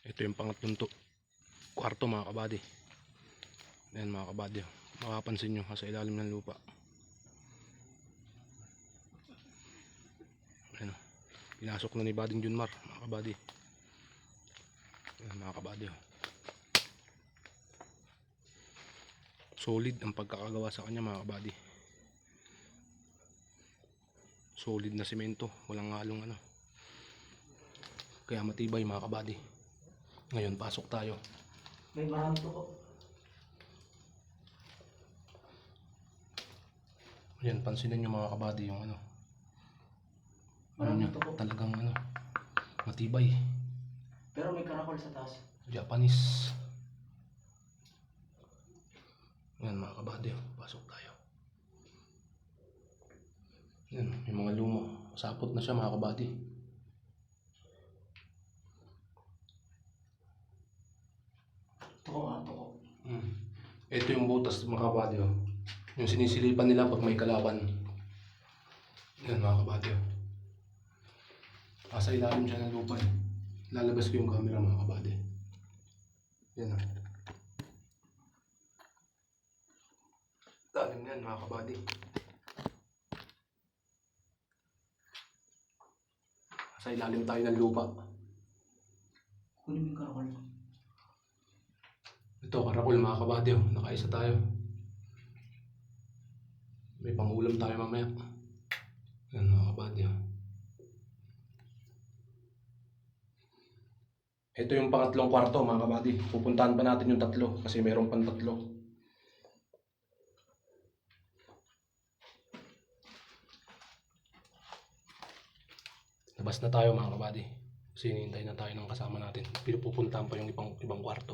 Ito yung pangatlong kwarto mga kabady. Ayan mga kabady, makapansin nyo sa ilalim ng lupa. Ayan, pinasok na ni Bading Junmar mga kabady. Ayan mga kabady, solid ang pagkakagawa sa kanya mga kabady. Solid na semento, walang halong ano, kaya matibay mga kabady. Ngayon pasok tayo. May marami to ko. Ayan, pansinin nyo mga kabady yung ano, Marami to ko. talagang ano, matibay. Pero may karakol sa taas. Japanese. Ayan mga kabady, pasok tayo. Ayan, may mga lumo, sapot na siya mga kabady. Toko nga, toko. Ito yung butas mga kabady, yung sinisilipan nila pag may kalaban. Ayan mga kabady, nasa ilalim siya ng lupa. Lalabas ko yung camera mga kabady. Ayan, dalim yan mga kabady. Sa ilalim tayo ng lupa. Kunin mo yung karakol. Ito, karakol mga kabady, nakaisa tayo. May pangulam tayo mamaya. Ayan mga kabady. Ito yung pangatlong kwarto mga kabady. Pupuntahan pa natin yung tatlo kasi mayroong pang tatlo. Labas na tayo mga kabady. Kasi hinihintay na tayo ng kasama natin. Pinupuntahan pa yung ibang kwarto.